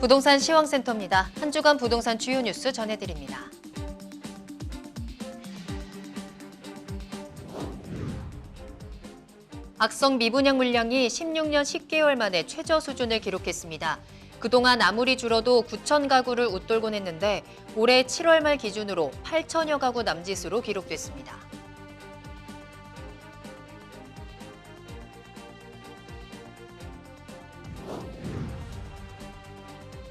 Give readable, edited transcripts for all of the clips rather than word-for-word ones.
부동산 시황센터입니다. 한 주간 부동산 주요 뉴스 전해드립니다. 악성 미분양 물량이 16년 10개월 만에 최저 수준을 기록했습니다. 그동안 아무리 줄어도 9천 가구를 웃돌곤 했는데 올해 7월 말 기준으로 8천여 가구 남짓으로 기록됐습니다.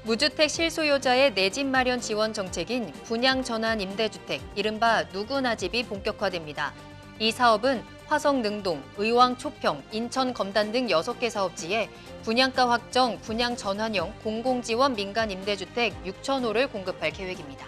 무주택 실소유자의 내 집 마련 지원 정책인 분양 전환 임대주택, 이른바 누구나 집이 본격화됩니다. 이 사업은 화성 능동, 의왕 초평, 인천 검단 등 6개 사업지에 분양가 확정, 분양 전환형 공공지원 민간 임대주택 6천 호를 공급할 계획입니다.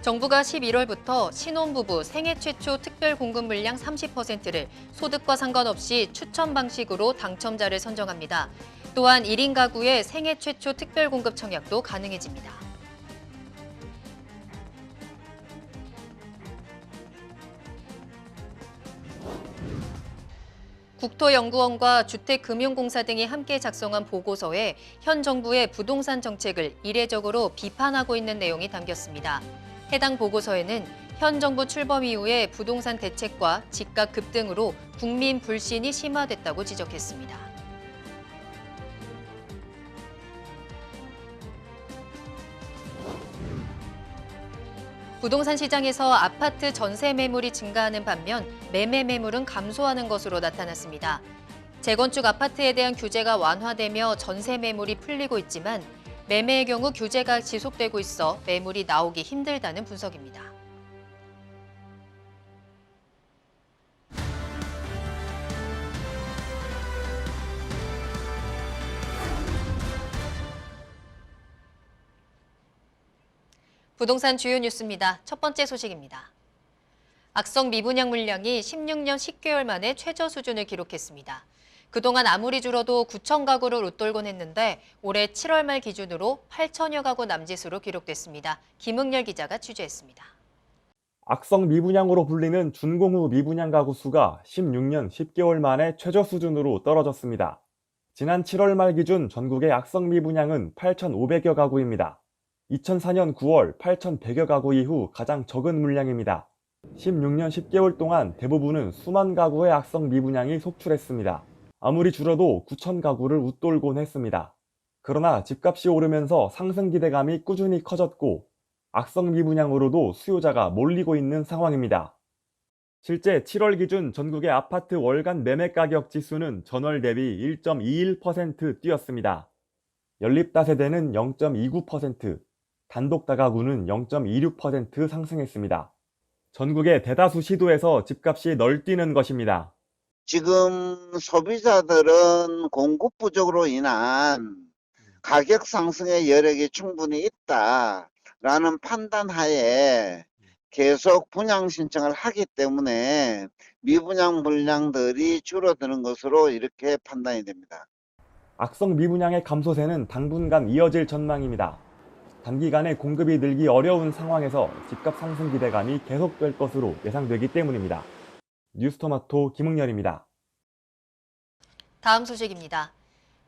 정부가 11월부터 신혼부부 생애 최초 특별 공급 물량 30%를 소득과 상관없이 추첨 방식으로 당첨자를 선정합니다. 또한 1인 가구의 생애 최초 특별 공급 청약도 가능해집니다. 국토연구원과 주택금융공사 등이 함께 작성한 보고서에 현 정부의 부동산 정책을 이례적으로 비판하고 있는 내용이 담겼습니다. 해당 보고서에는 현 정부 출범 이후의 부동산 대책과 집값 급등으로 국민 불신이 심화됐다고 지적했습니다. 부동산 시장에서 아파트 전세 매물이 증가하는 반면 매매 매물은 감소하는 것으로 나타났습니다. 재건축 아파트에 대한 규제가 완화되며 전세 매물이 풀리고 있지만 매매의 경우 규제가 지속되고 있어 매물이 나오기 힘들다는 분석입니다. 부동산 주요 뉴스입니다. 첫 번째 소식입니다. 악성 미분양 물량이 16년 10개월 만에 최저 수준을 기록했습니다. 그동안 아무리 줄어도 9천 가구를 웃돌곤 했는데 올해 7월 말 기준으로 8천여 가구 남짓으로 기록됐습니다. 김흥렬 기자가 취재했습니다. 악성 미분양으로 불리는 준공후 미분양 가구 수가 16년 10개월 만에 최저 수준으로 떨어졌습니다. 지난 7월 말 기준 전국의 악성 미분양은 8,500여 가구입니다. 2004년 9월 8,100여 가구 이후 가장 적은 물량입니다. 16년 10개월 동안 대부분은 수만 가구의 악성 미분양이 속출했습니다. 아무리 줄어도 9천 가구를 웃돌곤 했습니다. 그러나 집값이 오르면서 상승 기대감이 꾸준히 커졌고 악성 미분양으로도 수요자가 몰리고 있는 상황입니다. 실제 7월 기준 전국의 아파트 월간 매매 가격 지수는 전월 대비 1.21% 뛰었습니다. 연립다세대는 0.29%, 단독다가구는 0.26% 상승했습니다. 전국의 대다수 시도에서 집값이 널뛰는 것입니다. 지금 소비자들은 공급 부족으로 인한 가격 상승의 여력이 충분히 있다라는 판단 하에 계속 분양 신청을 하기 때문에 미분양 물량들이 줄어드는 것으로 이렇게 판단이 됩니다. 악성 미분양의 감소세는 당분간 이어질 전망입니다. 단기간에 공급이 늘기 어려운 상황에서 집값 상승 기대감이 계속될 것으로 예상되기 때문입니다. 뉴스토마토 김흥렬입니다. 다음 소식입니다.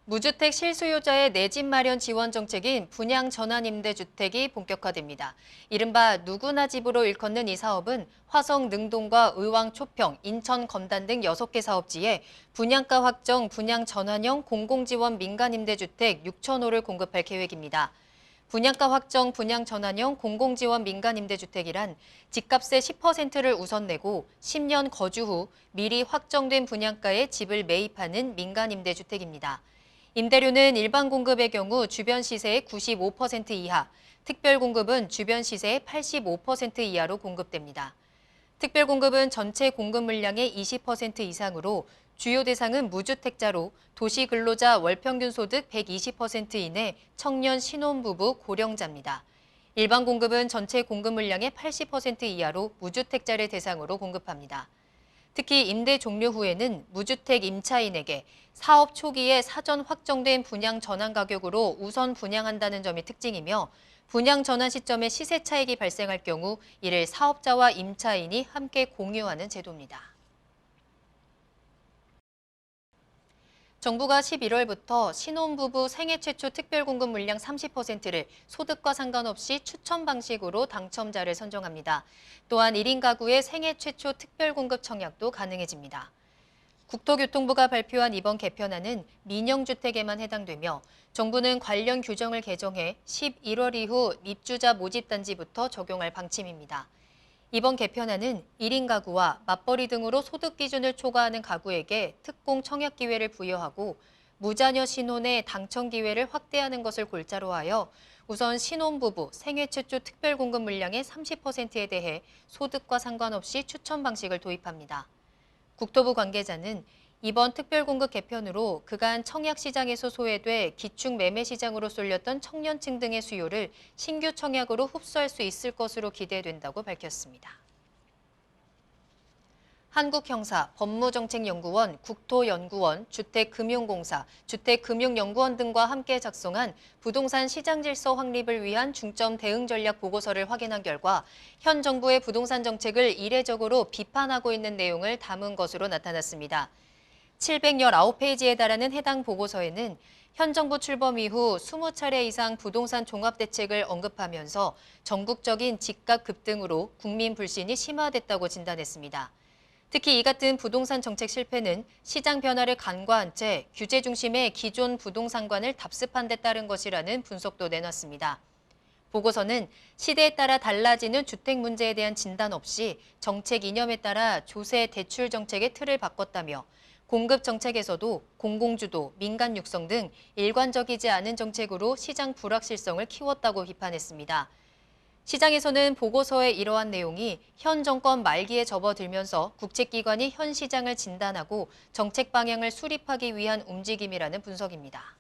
무주택 실수요자의 내 집 마련 지원 정책인 분양 전환 임대주택이 본격화됩니다. 이른바 누구나 집으로 일컫는 이 사업은 화성 능동과 의왕 초평, 인천 검단 등 6개 사업지에 분양가 확정, 분양 전환형 공공지원 민간 임대주택 6천 호를 공급할 계획입니다. 분양가 확정, 분양 전환형 공공지원 민간 임대주택이란 집값의 10%를 우선 내고 10년 거주 후 미리 확정된 분양가에 집을 매입하는 민간 임대주택입니다. 임대료는 일반 공급의 경우 주변 시세의 95% 이하, 특별 공급은 주변 시세의 85% 이하로 공급됩니다. 특별 공급은 전체 공급 물량의 20% 이상으로 주요 대상은 무주택자로 도시 근로자 월평균 소득 120% 이내 청년 신혼부부 고령자입니다. 일반 공급은 전체 공급 물량의 80% 이하로 무주택자를 대상으로 공급합니다. 특히 임대 종료 후에는 무주택 임차인에게 사업 초기에 사전 확정된 분양 전환 가격으로 우선 분양한다는 점이 특징이며 분양 전환 시점에 시세 차익이 발생할 경우 이를 사업자와 임차인이 함께 공유하는 제도입니다. 정부가 11월부터 신혼부부 생애 최초 특별공급 물량 30%를 소득과 상관없이 추첨 방식으로 당첨자를 선정합니다. 또한 1인 가구의 생애 최초 특별공급 청약도 가능해집니다. 국토교통부가 발표한 이번 개편안은 민영주택에만 해당되며 정부는 관련 규정을 개정해 11월 이후 입주자 모집단지부터 적용할 방침입니다. 이번 개편안은 1인 가구와 맞벌이 등으로 소득 기준을 초과하는 가구에게 특공 청약 기회를 부여하고 무자녀 신혼의 당첨 기회를 확대하는 것을 골자로 하여 우선 신혼부부 생애 최초 특별공급 물량의 30%에 대해 소득과 상관없이 추첨 방식을 도입합니다. 국토부 관계자는 이번 특별공급 개편으로 그간 청약시장에서 소외돼 기축 매매시장으로 쏠렸던 청년층 등의 수요를 신규 청약으로 흡수할 수 있을 것으로 기대된다고 밝혔습니다. 한국형사, 법무정책연구원, 국토연구원, 주택금융공사, 주택금융연구원 등과 함께 작성한 부동산 시장 질서 확립을 위한 중점 대응 전략 보고서를 확인한 결과 현 정부의 부동산 정책을 이례적으로 비판하고 있는 내용을 담은 것으로 나타났습니다. 719페이지에 달하는 해당 보고서에는 현 정부 출범 이후 20차례 이상 부동산 종합대책을 언급하면서 전국적인 집값 급등으로 국민 불신이 심화됐다고 진단했습니다. 특히 이 같은 부동산 정책 실패는 시장 변화를 간과한 채 규제 중심의 기존 부동산관을 답습한 데 따른 것이라는 분석도 내놨습니다. 보고서는 시대에 따라 달라지는 주택 문제에 대한 진단 없이 정책 이념에 따라 조세 대출 정책의 틀을 바꿨다며 공급 정책에서도 공공주도, 민간 육성 등 일관적이지 않은 정책으로 시장 불확실성을 키웠다고 비판했습니다. 시장에서는 보고서의 이러한 내용이 현 정권 말기에 접어들면서 국책기관이 현 시장을 진단하고 정책 방향을 수립하기 위한 움직임이라는 분석입니다.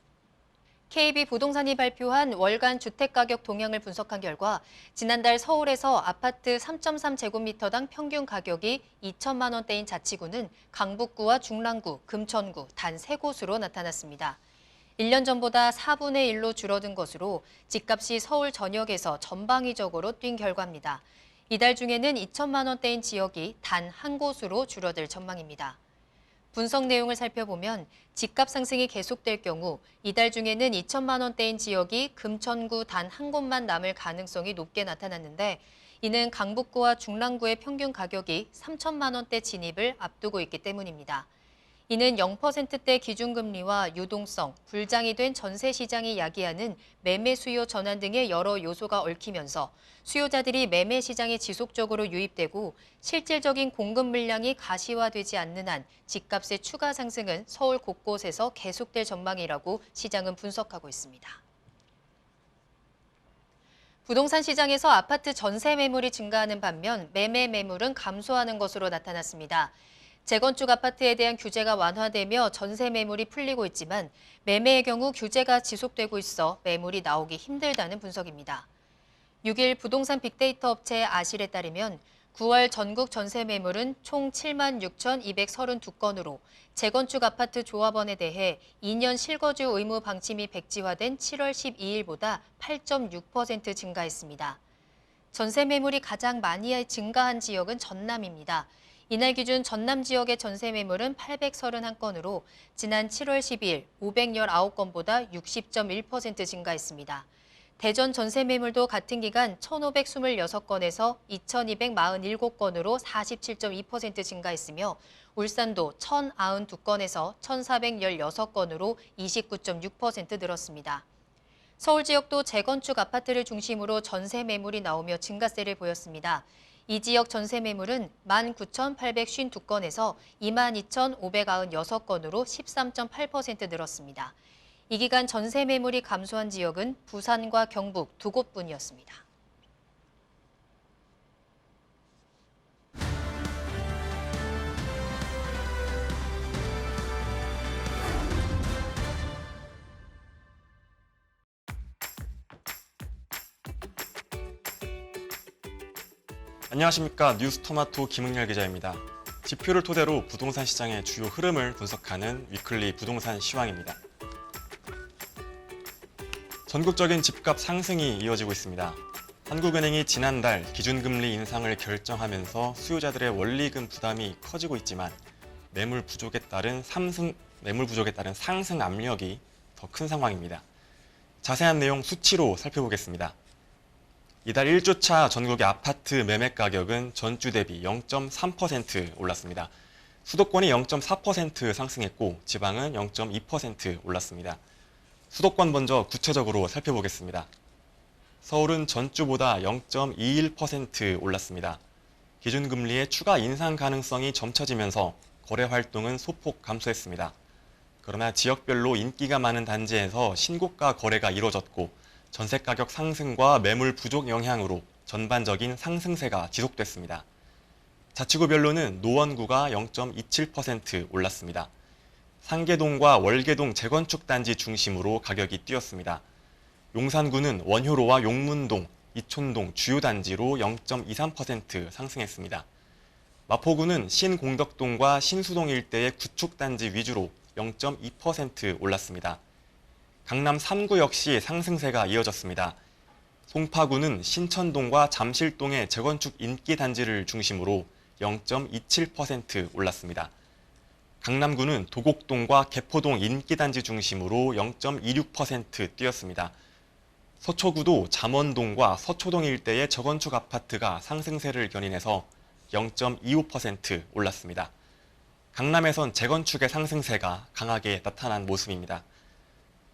KB부동산이 발표한 월간 주택가격 동향을 분석한 결과 지난달 서울에서 아파트 3.3제곱미터당 평균 가격이 2천만 원대인 자치구는 강북구와 중랑구, 금천구 단 3곳으로 나타났습니다. 1년 전보다 4분의 1로 줄어든 것으로 집값이 서울 전역에서 전방위적으로 뛴 결과입니다. 이달 중에는 2천만 원대인 지역이 단 한 곳으로 줄어들 전망입니다. 분석 내용을 살펴보면 집값 상승이 계속될 경우 이달 중에는 2천만 원대인 지역이 금천구 단 한 곳만 남을 가능성이 높게 나타났는데 이는 강북구와 중랑구의 평균 가격이 3천만 원대 진입을 앞두고 있기 때문입니다. 이는 0%대 기준금리와 유동성, 불장이 된 전세 시장이 야기하는 매매 수요 전환 등의 여러 요소가 얽히면서 수요자들이 매매 시장에 지속적으로 유입되고 실질적인 공급 물량이 가시화되지 않는 한 집값의 추가 상승은 서울 곳곳에서 계속될 전망이라고 시장은 분석하고 있습니다. 부동산 시장에서 아파트 전세 매물이 증가하는 반면 매매 매물은 감소하는 것으로 나타났습니다. 재건축 아파트에 대한 규제가 완화되며 전세 매물이 풀리고 있지만 매매의 경우 규제가 지속되고 있어 매물이 나오기 힘들다는 분석입니다. 6일 부동산 빅데이터 업체 아실에 따르면 9월 전국 전세 매물은 총 76,232건으로 재건축 아파트 조합원에 대해 2년 실거주 의무 방침이 백지화된 7월 12일보다 8.6% 증가했습니다. 전세 매물이 가장 많이 증가한 지역은 전남입니다. 이날 기준 전남 지역의 전세 매물은 831건으로 지난 7월 12일 519건보다 60.1% 증가했습니다. 대전 전세 매물도 같은 기간 1,526건에서 2,247건으로 47.2% 증가했으며 울산도 1,092건에서 1,416건으로 29.6% 늘었습니다. 서울 지역도 재건축 아파트를 중심으로 전세 매물이 나오며 증가세를 보였습니다. 이 지역 전세 매물은 19,852건에서 22,596건으로 13.8% 늘었습니다. 이 기간 전세 매물이 감소한 지역은 부산과 경북 두 곳뿐이었습니다. 안녕하십니까. 뉴스토마토 김흥렬 기자입니다. 지표를 토대로 부동산 시장의 주요 흐름을 분석하는 위클리 부동산 시황입니다. 전국적인 집값 상승이 이어지고 있습니다. 한국은행이 지난달 기준금리 인상을 결정하면서 수요자들의 원리금 부담이 커지고 있지만 매물 부족에 따른 상승 압력이 더 큰 상황입니다. 자세한 내용 수치로 살펴보겠습니다. 이달 1주차 전국의 아파트 매매 가격은 전주 대비 0.3% 올랐습니다. 수도권이 0.4% 상승했고 지방은 0.2% 올랐습니다. 수도권 먼저 구체적으로 살펴보겠습니다. 서울은 전주보다 0.21% 올랐습니다. 기준금리의 추가 인상 가능성이 점쳐지면서 거래 활동은 소폭 감소했습니다. 그러나 지역별로 인기가 많은 단지에서 신고가 거래가 이뤄졌고 전세 가격 상승과 매물 부족 영향으로 전반적인 상승세가 지속됐습니다. 자치구별로는 노원구가 0.27% 올랐습니다. 상계동과 월계동 재건축 단지 중심으로 가격이 뛰었습니다. 용산구는 원효로와 용문동, 이촌동 주요 단지로 0.23% 상승했습니다. 마포구는 신공덕동과 신수동 일대의 구축 단지 위주로 0.2% 올랐습니다. 강남 3구 역시 상승세가 이어졌습니다. 송파구는 신천동과 잠실동의 재건축 인기 단지를 중심으로 0.27% 올랐습니다. 강남구는 도곡동과 개포동 인기 단지 중심으로 0.26% 뛰었습니다. 서초구도 잠원동과 서초동 일대의 저건축 아파트가 상승세를 견인해서 0.25% 올랐습니다. 강남에선 재건축의 상승세가 강하게 나타난 모습입니다.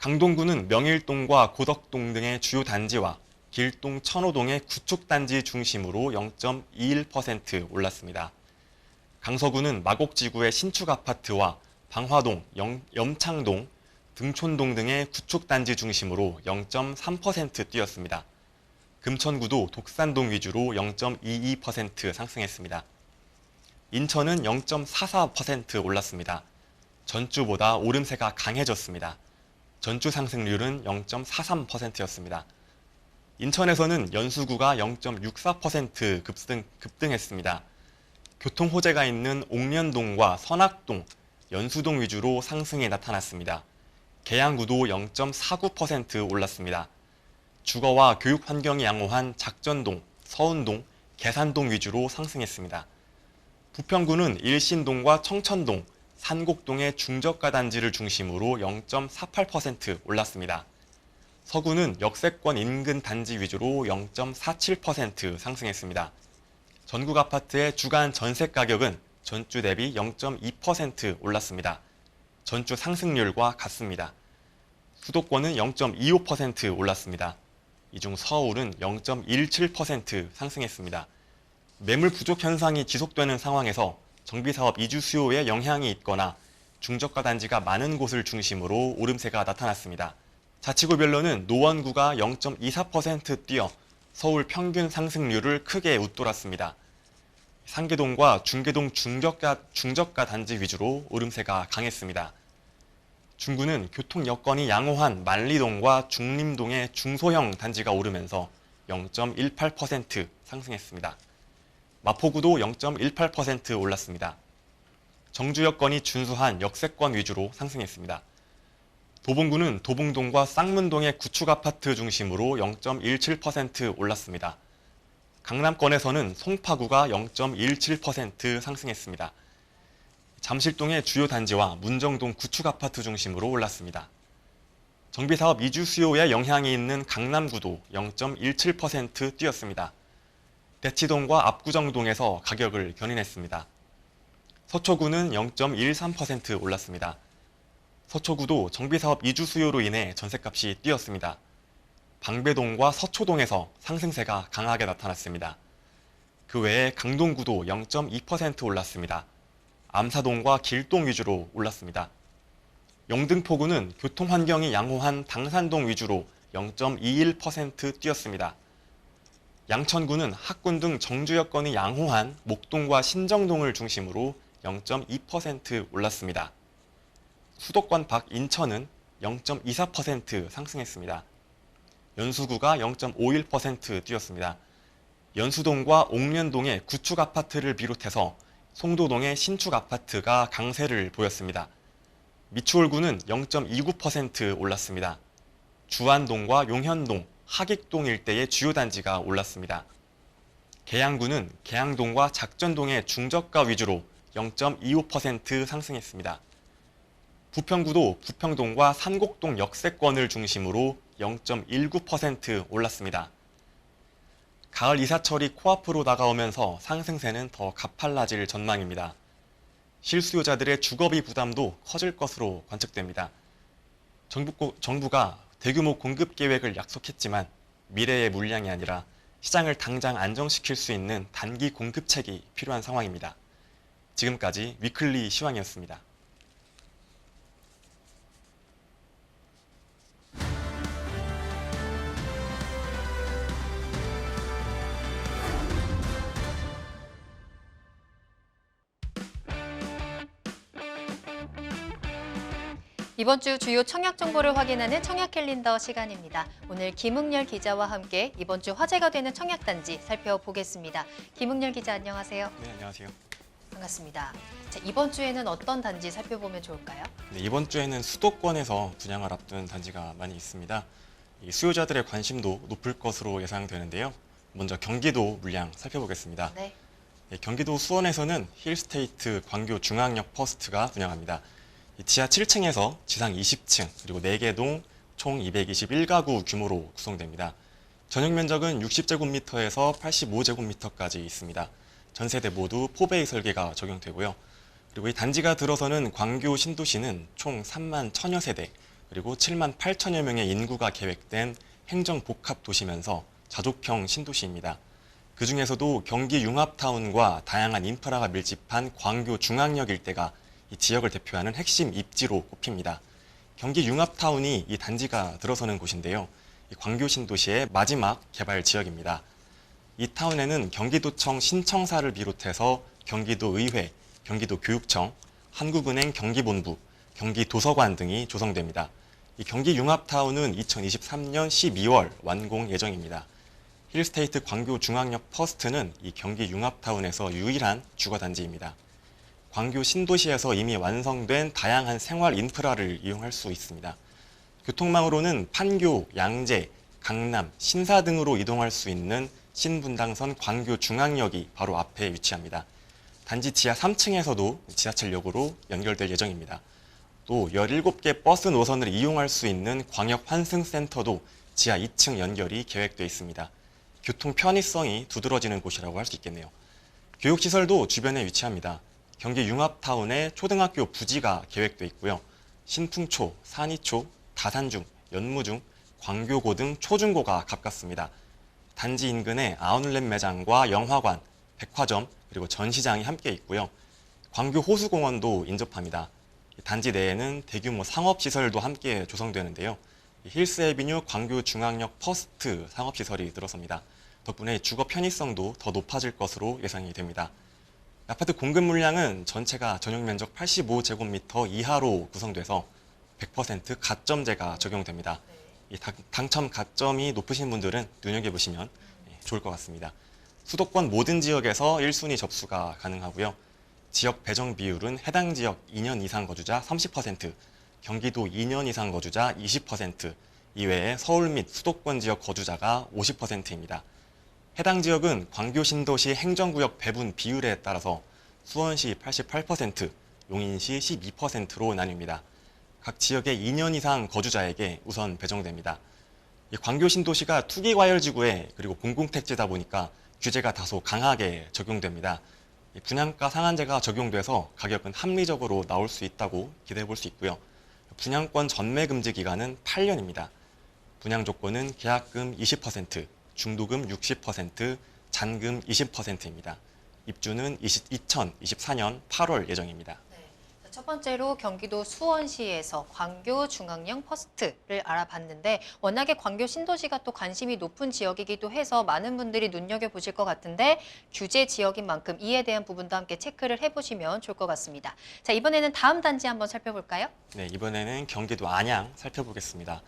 강동구는 명일동과 고덕동 등의 주요 단지와 길동 천호동의 구축 단지 중심으로 0.21% 올랐습니다. 강서구는 마곡지구의 신축 아파트와 방화동, 염창동, 등촌동 등의 구축 단지 중심으로 0.3% 뛰었습니다. 금천구도 독산동 위주로 0.22% 상승했습니다. 인천은 0.44% 올랐습니다. 전주보다 오름세가 강해졌습니다. 전주 상승률은 0.43%였습니다. 인천에서는 연수구가 0.64% 급등했습니다. 교통 호재가 있는 옥련동과 선악동, 연수동 위주로 상승이 나타났습니다. 계양구도 0.49% 올랐습니다. 주거와 교육 환경이 양호한 작전동, 서운동, 계산동 위주로 상승했습니다. 부평구는 일신동과 청천동, 산곡동의 중저가 단지를 중심으로 0.48% 올랐습니다. 서구는 역세권 인근 단지 위주로 0.47% 상승했습니다. 전국 아파트의 주간 전세 가격은 전주 대비 0.2% 올랐습니다. 전주 상승률과 같습니다. 수도권은 0.25% 올랐습니다. 이 중 서울은 0.17% 상승했습니다. 매물 부족 현상이 지속되는 상황에서 정비사업 이주 수요에 영향이 있거나 중저가 단지가 많은 곳을 중심으로 오름세가 나타났습니다. 자치구별로는 노원구가 0.24% 뛰어 서울 평균 상승률을 크게 웃돌았습니다. 상계동과 중계동 중저가 단지 위주로 오름세가 강했습니다. 중구는 교통 여건이 양호한 만리동과 중림동의 중소형 단지가 오르면서 0.18% 상승했습니다. 마포구도 0.18% 올랐습니다. 정주 여건이 준수한 역세권 위주로 상승했습니다. 도봉구는 도봉동과 쌍문동의 구축 아파트 중심으로 0.17% 올랐습니다. 강남권에서는 송파구가 0.17% 상승했습니다. 잠실동의 주요 단지와 문정동 구축 아파트 중심으로 올랐습니다. 정비사업 이주 수요에 영향이 있는 강남구도 0.17% 뛰었습니다. 대치동과 압구정동에서 가격을 견인했습니다. 서초구는 0.13% 올랐습니다. 서초구도 정비사업 이주 수요로 인해 전셋값이 뛰었습니다. 방배동과 서초동에서 상승세가 강하게 나타났습니다. 그 외에 강동구도 0.2% 올랐습니다. 암사동과 길동 위주로 올랐습니다. 영등포구는 교통환경이 양호한 당산동 위주로 0.21% 뛰었습니다. 양천구는 학군 등 정주 여건이 양호한 목동과 신정동을 중심으로 0.2% 올랐습니다. 수도권 밖 인천은 0.24% 상승했습니다. 연수구가 0.51% 뛰었습니다. 연수동과 옥련동의 구축 아파트를 비롯해서 송도동의 신축 아파트가 강세를 보였습니다. 미추홀구는 0.29% 올랐습니다. 주안동과 용현동, 하객동 일대의 주요 단지가 올랐습니다. 계양구는 계양동과 작전동의 중저가 위주로 0.25% 상승했습니다. 부평구도 부평동과 산곡동 역세권을 중심으로 0.19% 올랐습니다. 가을 이사철이 코앞으로 다가오면서 상승세는 더 가팔라질 전망입니다. 실수요자들의 주거비 부담도 커질 것으로 관측됩니다. 정부가 대규모 공급 계획을 약속했지만 미래의 물량이 아니라 시장을 당장 안정시킬 수 있는 단기 공급책이 필요한 상황입니다. 지금까지 위클리 시황이었습니다. 이번 주 주요 청약 정보를 확인하는 청약 캘린더 시간입니다. 오늘 김웅열 기자와 함께 이번 주 화제가 되는 청약 단지 살펴보겠습니다. 김웅열 기자 안녕하세요. 네, 안녕하세요. 반갑습니다. 자, 이번 주에는 어떤 단지 살펴보면 좋을까요? 네, 이번 주에는 수도권에서 분양을 앞둔 단지가 많이 있습니다. 이 수요자들의 관심도 높을 것으로 예상되는데요. 먼저 경기도 물량 살펴보겠습니다. 네. 네, 경기도 수원에서는 힐스테이트 광교 중앙역 퍼스트가 분양합니다. 지하 7층에서 지상 20층 그리고 4개 동 총 221가구 규모로 구성됩니다. 전용 면적은 60제곱미터에서 85제곱미터까지 있습니다. 전 세대 모두 포베이 설계가 적용되고요. 그리고 이 단지가 들어서는 광교 신도시는 총 3만 1000여 세대 그리고 7만 8천여 명의 인구가 계획된 행정복합 도시면서 자족형 신도시입니다. 그 중에서도 경기 융합타운과 다양한 인프라가 밀집한 광교 중앙역 일대가 이 지역을 대표하는 핵심 입지로 꼽힙니다. 경기 융합타운이 이 단지가 들어서는 곳인데요. 이 광교 신도시의 마지막 개발 지역입니다. 이 타운에는 경기도청 신청사를 비롯해서 경기도의회, 경기도교육청, 한국은행 경기본부, 경기도서관 등이 조성됩니다. 이 경기 융합타운은 2023년 12월 완공 예정입니다. 힐스테이트 광교 중앙역 퍼스트는 이 경기 융합타운에서 유일한 주거단지입니다. 광교 신도시에서 이미 완성된 다양한 생활 인프라를 이용할 수 있습니다. 교통망으로는 판교, 양재, 강남, 신사 등으로 이동할 수 있는 신분당선 광교 중앙역이 바로 앞에 위치합니다. 단지 지하 3층에서도 지하철역으로 연결될 예정입니다. 또 17개 버스 노선을 이용할 수 있는 광역 환승센터도 지하 2층 연결이 계획되어 있습니다. 교통 편의성이 두드러지는 곳이라고 할 수 있겠네요. 교육시설도 주변에 위치합니다. 경기 융합타운에 초등학교 부지가 계획되어 있고요. 신풍초, 산이초, 다산중, 연무중, 광교고 등 초중고가 가깝습니다. 단지 인근에 아웃렛 매장과 영화관, 백화점, 그리고 전시장이 함께 있고요. 광교 호수공원도 인접합니다. 단지 내에는 대규모 상업시설도 함께 조성되는데요. 힐스애비뉴 광교 중앙역 퍼스트 상업시설이 들어섭니다. 덕분에 주거 편의성도 더 높아질 것으로 예상이 됩니다. 아파트 공급 물량은 전체가 전용 면적 85제곱미터 이하로 구성돼서 100% 가점제가 적용됩니다. 이 당첨 가점이 높으신 분들은 눈여겨보시면 좋을 것 같습니다. 수도권 모든 지역에서 1순위 접수가 가능하고요. 지역 배정 비율은 해당 지역 2년 이상 거주자 30%, 경기도 2년 이상 거주자 20%, 이외에 서울 및 수도권 지역 거주자가 50%입니다. 해당 지역은 광교 신도시 행정구역 배분 비율에 따라서 수원시 88%, 용인시 12%로 나뉩니다. 각 지역의 2년 이상 거주자에게 우선 배정됩니다. 이 광교 신도시가 투기과열지구에 그리고 공공택지다 보니까 규제가 다소 강하게 적용됩니다. 이 분양가 상한제가 적용돼서 가격은 합리적으로 나올 수 있다고 기대해 볼 수 있고요. 분양권 전매 금지 기간은 8년입니다. 분양 조건은 계약금 20%, 중도금 60%, 잔금 20%입니다. 입주는 2024년 8월 예정입니다. 첫 번째로 경기도 수원시에서 광교 중앙역 퍼스트를 알아봤는데 워낙에 광교 신도시가 또 관심이 높은 지역이기도 해서 많은 분들이 눈여겨보실 것 같은데 규제 지역인 만큼 이에 대한 부분도 함께 체크를 해보시면 좋을 것 같습니다. 자, 이번에는 다음 단지 한번 살펴볼까요? 네, 이번에는 경기도 안양 살펴보겠습니다.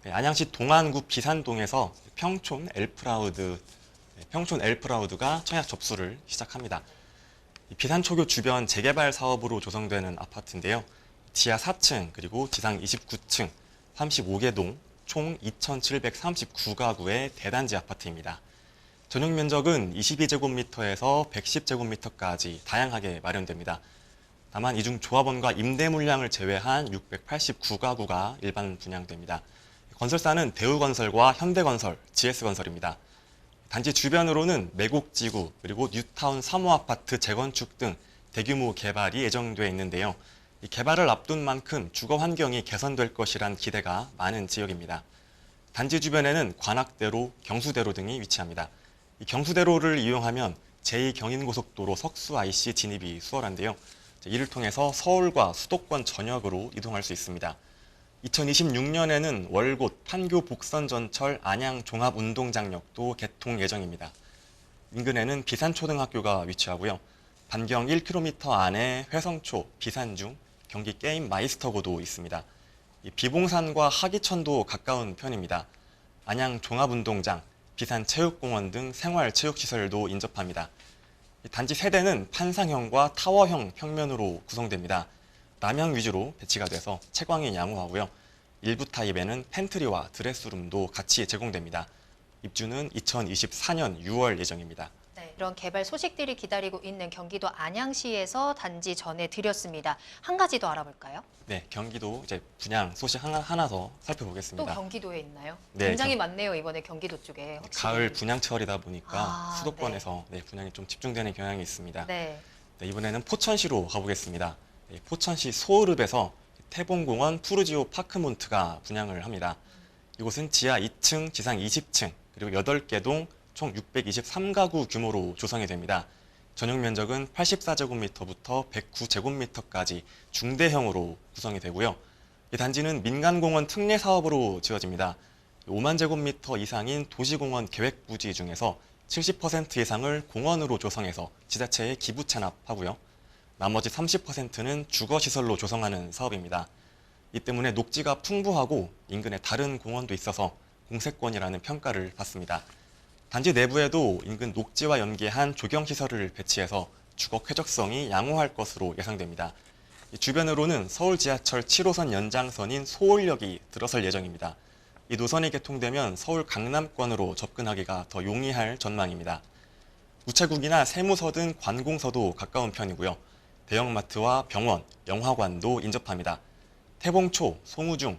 네, 안양시 동안구 비산동에서 평촌 엘프라우드가 청약 접수를 시작합니다. 비산초교 주변 재개발 사업으로 조성되는 아파트인데요. 지하 4층 그리고 지상 29층 35개 동 총 2,739가구의 대단지 아파트입니다. 전용 면적은 22제곱미터에서 110제곱미터까지 다양하게 마련됩니다. 다만 이 중 조합원과 임대 물량을 제외한 689가구가 일반 분양됩니다. 건설사는 대우건설과 현대건설, GS건설입니다. 단지 주변으로는 매곡지구 그리고 뉴타운 3호 아파트 재건축 등 대규모 개발이 예정돼 있는데요. 이 개발을 앞둔 만큼 주거 환경이 개선될 것이란 기대가 많은 지역입니다. 단지 주변에는 관악대로, 경수대로 등이 위치합니다. 이 경수대로를 이용하면 제2경인고속도로 석수 IC 진입이 수월한데요. 이를 통해서 서울과 수도권 전역으로 이동할 수 있습니다. 2026년에는 월곶, 판교 복선전철 안양 종합운동장역도 개통 예정입니다. 인근에는 비산초등학교가 위치하고요. 반경 1km 안에 회성초, 비산중, 경기 게임 마이스터고도 있습니다. 비봉산과 하기천도 가까운 편입니다. 안양 종합운동장, 비산체육공원 등 생활체육시설도 인접합니다. 단지 세대는 판상형과 타워형 평면으로 구성됩니다. 남향 위주로 배치가 돼서 채광이 양호하고요. 일부 타입에는 팬트리와 드레스룸도 같이 제공됩니다. 입주는 2024년 6월 예정입니다. 네, 이런 개발 소식들이 기다리고 있는 경기도 안양시에서 단지 전해드렸습니다. 한 가지 더 알아볼까요? 네, 경기도 이제 분양 소식 하나 더 또 살펴보겠습니다. 경기도에 있나요? 네, 굉장히 많네요, 이번에 경기도 쪽에. 확실히. 가을 분양철이다 보니까 아, 수도권에서 분양이 좀 집중되는 경향이 있습니다. 네. 네, 이번에는 포천시로 가보겠습니다. 포천시 소읍에서 태봉공원 푸르지오 파크몬트가 분양을 합니다. 이곳은 지하 2층, 지상 20층, 그리고 8개 동 총 623가구 규모로 조성이 됩니다. 전용 면적은 84제곱미터부터 109제곱미터까지 중대형으로 구성이 되고요. 이 단지는 민간공원 특례 사업으로 지어집니다. 5만 제곱미터 이상인 도시공원 계획부지 중에서 70% 이상을 공원으로 조성해서 지자체에 기부 찬합하고요. 나머지 30%는 주거시설로 조성하는 사업입니다. 이 때문에 녹지가 풍부하고 인근에 다른 공원도 있어서 공세권이라는 평가를 받습니다. 단지 내부에도 인근 녹지와 연계한 조경시설을 배치해서 주거 쾌적성이 양호할 것으로 예상됩니다. 주변으로는 서울 지하철 7호선 연장선인 소울역이 들어설 예정입니다. 이 노선이 개통되면 서울 강남권으로 접근하기가 더 용이할 전망입니다. 우체국이나 세무서 등 관공서도 가까운 편이고요. 대형마트와 병원, 영화관도 인접합니다. 태봉초, 송우중,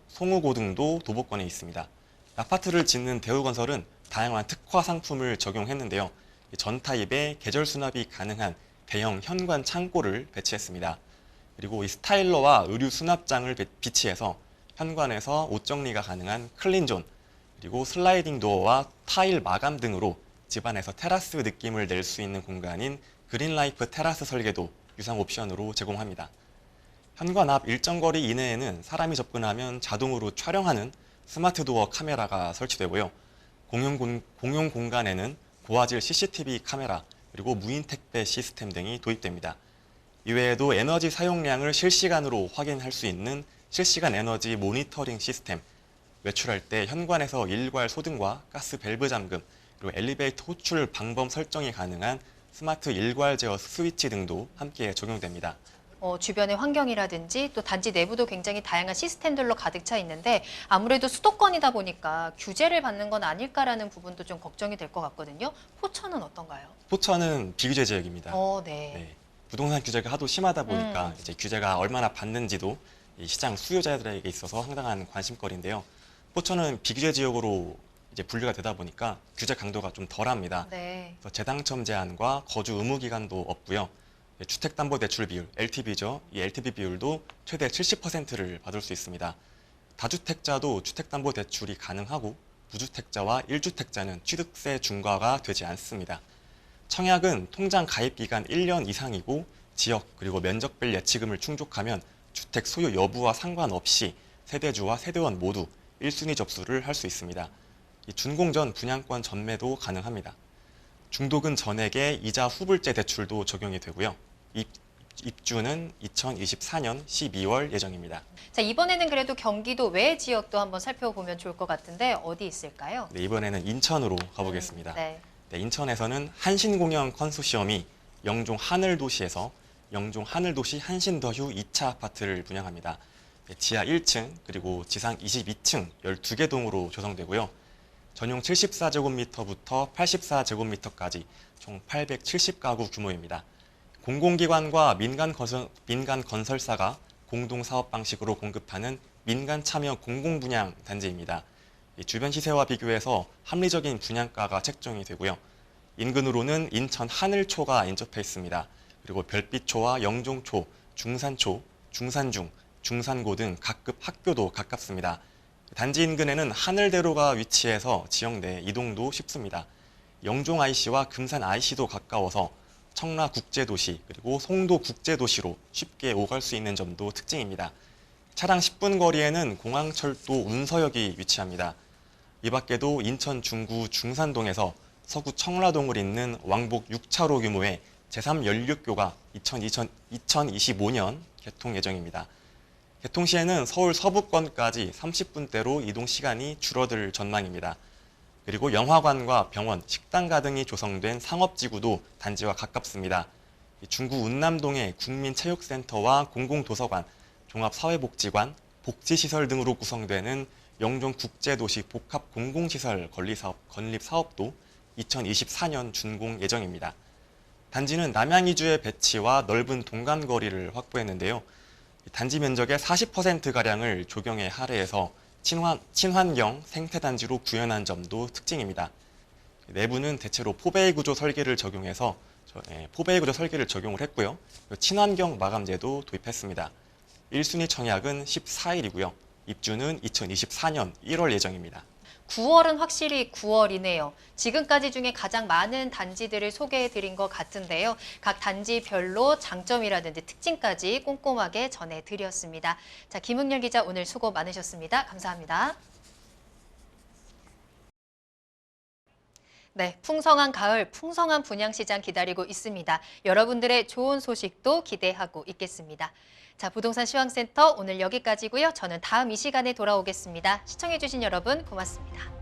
송우고 등도 도보권에 있습니다. 아파트를 짓는 대우건설은 다양한 특화 상품을 적용했는데요. 전 타입의 계절 수납이 가능한 대형 현관 창고를 배치했습니다. 그리고 이 스타일러와 의류 수납장을 비치해서 현관에서 옷 정리가 가능한 클린존, 그리고 슬라이딩 도어와 타일 마감 등으로 집안에서 테라스 느낌을 낼 수 있는 공간인 그린라이프 테라스 설계도 유상 옵션으로 제공합니다. 현관 앞 일정 거리 이내에는 사람이 접근하면 자동으로 촬영하는 스마트 도어 카메라가 설치되고요. 공용 공간에는 고화질 CCTV 카메라, 그리고 무인 택배 시스템 등이 도입됩니다. 이외에도 에너지 사용량을 실시간으로 확인할 수 있는 실시간 에너지 모니터링 시스템, 외출할 때 현관에서 일괄 소등과 가스 밸브 잠금, 그리고 엘리베이터 호출 방범 설정이 가능한 스마트 일괄 제어 스위치 등도 함께 적용됩니다. 주변의 환경이라든지 또 단지 내부도 굉장히 다양한 시스템들로 가득 차 있는데 아무래도 수도권이다 보니까 규제를 받는 건 아닐까라는 부분도 좀 걱정이 될 것 같거든요. 포천은 어떤가요? 포천은 비규제 지역입니다. 네. 네, 부동산 규제가 하도 심하다 보니까 이제 규제가 얼마나 받는지도 이 시장 수요자들에게 있어서 상당한 관심거리인데요. 포천은 비규제 지역으로 이제 분류가 되다 보니까 규제 강도가 좀 덜합니다. 네. 그래서 재당첨 제한과 거주 의무 기간도 없고요. 주택담보대출 비율, LTV죠. 이 LTV 비율도 최대 70%를 받을 수 있습니다. 다주택자도 주택담보대출이 가능하고 무주택자와 1주택자는 취득세 중과가 되지 않습니다. 청약은 통장 가입 기간 1년 이상이고 지역 그리고 면적별 예치금을 충족하면 주택 소유 여부와 상관없이 세대주와 세대원 모두 1순위 접수를 할 수 있습니다. 이 준공전 분양권 전매도 가능합니다. 중도금 전액의 이자 후불제 대출도 적용이 되고요. 입주는 2024년 12월 예정입니다. 자, 이번에는 그래도 경기도 외 지역도 한번 살펴보면 좋을 것 같은데 어디 있을까요? 네, 이번에는 인천으로 가보겠습니다. 네. 네, 인천에서는 한신공영 컨소시엄이 영종 하늘도시에서 영종 하늘도시 한신더휴 2차 아파트를 분양합니다. 지하 1층 그리고 지상 22층 12개 동으로 조성되고요. 전용 74제곱미터부터 84제곱미터까지 총 870가구 규모입니다. 공공기관과 민간 건설사가 공동사업 방식으로 공급하는 민간 참여 공공분양 단지입니다. 주변 시세와 비교해서 합리적인 분양가가 책정이 되고요. 인근으로는 인천 하늘초가 인접해 있습니다. 그리고 별빛초와 영종초, 중산초, 중산중, 중산고 등 각급 학교도 가깝습니다. 단지 인근에는 하늘대로가 위치해서 지역 내 이동도 쉽습니다. 영종 IC와 금산 IC도 가까워서 청라 국제도시 그리고 송도 국제도시로 쉽게 오갈 수 있는 점도 특징입니다. 차량 10분 거리에는 공항철도 운서역이 위치합니다. 이 밖에도 인천 중구 중산동에서 서구 청라동을 잇는 왕복 6차로 규모의 제3연륙교가 2025년 개통 예정입니다. 개통 시에는 서울 서부권까지 30분대로 이동 시간이 줄어들 전망입니다. 그리고 영화관과 병원, 식당가 등이 조성된 상업지구도 단지와 가깝습니다. 중구 운남동의 국민체육센터와 공공도서관, 종합사회복지관, 복지시설 등으로 구성되는 영종국제도시 복합공공시설 건립사업도 2024년 준공 예정입니다. 단지는 남양이주의 배치와 넓은 동간거리를 확보했는데요. 단지 면적의 40%가량을 조경에 할애해서 친환경 생태단지로 구현한 점도 특징입니다. 내부는 대체로 포베이 구조 설계를 적용을 했고요. 친환경 마감재도 도입했습니다. 1순위 청약은 14일이고요. 입주는 2024년 1월 예정입니다. 9월은 확실히 9월이네요. 지금까지 중에 가장 많은 단지들을 소개해드린 것 같은데요. 각 단지별로 장점이라든지 특징까지 꼼꼼하게 전해드렸습니다. 자, 김은열 기자 오늘 수고 많으셨습니다. 감사합니다. 네, 풍성한 가을, 풍성한 분양시장 기다리고 있습니다. 여러분들의 좋은 소식도 기대하고 있겠습니다. 자, 부동산 시황센터 오늘 여기까지고요. 저는 다음 이 시간에 돌아오겠습니다. 시청해주신 여러분 고맙습니다.